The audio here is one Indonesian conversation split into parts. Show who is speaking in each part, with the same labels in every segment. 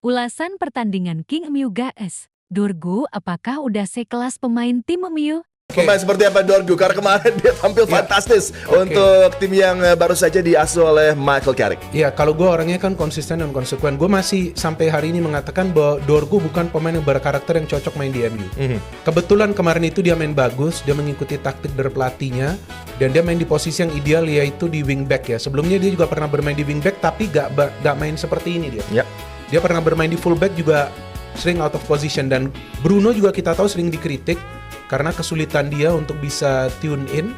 Speaker 1: Ulasan pertandingan King MU guys. Dorgu, apakah udah sekelas pemain tim MU?
Speaker 2: Pemain seperti apa Dorgu? Karena kemarin dia tampil fantastis untuk tim yang baru saja diasuh oleh Michael Carrick.
Speaker 3: Iya, kalau gue orangnya kan konsisten dan konsekuen. Gue masih sampai hari ini mengatakan bahwa Dorgu bukan pemain yang berkarakter yang cocok main di MU. Kebetulan kemarin itu dia main bagus, dia mengikuti taktik dari pelatihnya, dan dia main di posisi yang ideal, yaitu di wingback ya. Sebelumnya dia juga pernah bermain di wingback, tapi gak main seperti ini dia.
Speaker 2: Yep.
Speaker 3: Dia pernah bermain di fullback juga sering out of position, dan Bruno juga kita tahu sering dikritik karena kesulitan dia untuk bisa tune in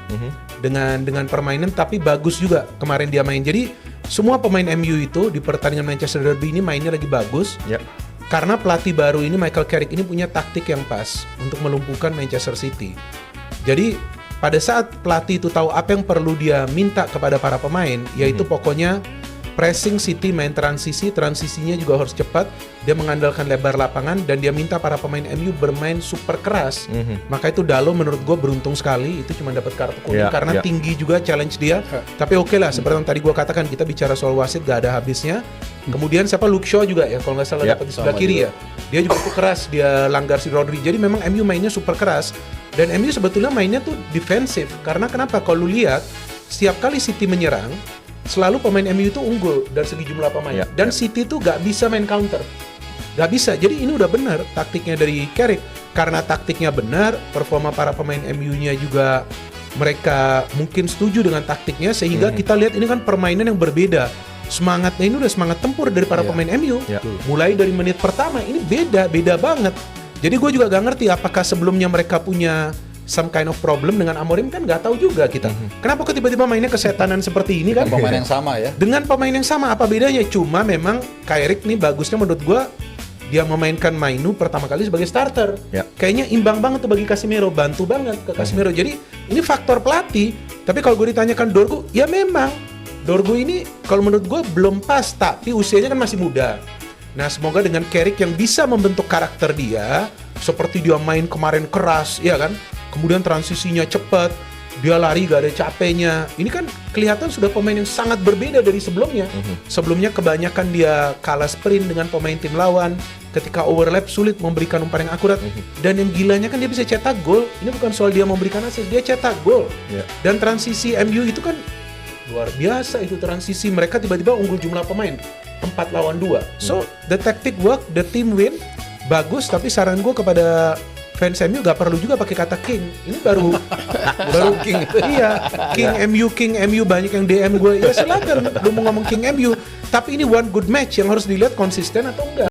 Speaker 3: dengan permainan, tapi bagus juga kemarin dia main. Jadi semua pemain MU itu di pertandingan Manchester Derby ini mainnya lagi bagus. Karena pelatih baru ini Michael Carrick ini punya taktik yang pas untuk melumpuhkan Manchester City. Jadi pada saat pelatih itu tahu apa yang perlu dia minta kepada para pemain, yaitu pokoknya pressing City, main transisinya juga harus cepat. Dia mengandalkan lebar lapangan dan dia minta para pemain MU bermain super keras. Maka itu Dalot menurut gue beruntung sekali, itu cuma dapat kartu kuning karena tinggi juga challenge dia. Tapi oke lah, seperti yang tadi gue katakan, kita bicara soal wasit gak ada habisnya. Kemudian siapa, Luke Shaw juga ya, kalau nggak salah dapat di sebelah kiri ya. Dia juga cukup keras, dia langgar si Rodri. Jadi memang MU mainnya super keras. Dan MU sebetulnya mainnya tuh defensif. Karena kenapa? Kalau lu lihat, setiap kali City menyerang, selalu pemain MU itu unggul dari segi jumlah pemain. Dan City itu gak bisa main counter. Gak bisa. Jadi ini udah benar taktiknya dari Carrick. Karena taktiknya benar, performa para pemain MU-nya juga mereka mungkin setuju dengan taktiknya, sehingga kita lihat ini kan permainan yang berbeda. Semangatnya ini udah semangat tempur dari para pemain MU. Mulai dari menit pertama ini beda banget. Jadi gue juga gak ngerti apakah sebelumnya mereka punya some kind of problem dengan Amorim, kan nggak tahu juga kita. Kenapa kok tiba-tiba mainnya kesetanan seperti ini kan?
Speaker 4: Pemain yang sama ya?
Speaker 3: Dengan pemain yang sama, apa bedanya? Cuma memang Carrick nih bagusnya menurut gua, dia memainkan Mainu pertama kali sebagai starter. Kayaknya imbang banget tuh bagi Casemiro, bantu banget ke Casemiro. Jadi ini faktor pelatih. Tapi kalau gue ditanyakan Dorgu, ya memang Dorgu ini kalau menurut gua belum pas, tapi usianya kan masih muda. Nah, semoga dengan Carrick yang bisa membentuk karakter dia, seperti dia main kemarin keras, ya kan? Kemudian transisinya cepat, dia lari gak ada capeknya. Ini kan kelihatan sudah pemain yang sangat berbeda dari sebelumnya. Sebelumnya kebanyakan dia kalah sprint dengan pemain tim lawan. Ketika overlap sulit memberikan umpan yang akurat. Dan yang gilanya kan dia bisa cetak gol. Ini bukan soal dia memberikan assist, dia cetak gol. Dan transisi MU itu kan luar biasa itu transisi. Mereka tiba-tiba unggul jumlah pemain 4 lawan 2. So the tactic work, the team win. Bagus, tapi saran gue kepada fans MU gak perlu juga pakai kata king. Ini baru king. Iya, King MU banyak yang DM gue. Ya silakan lu mau ngomong King MU, tapi ini one good match yang harus dilihat konsisten atau enggak.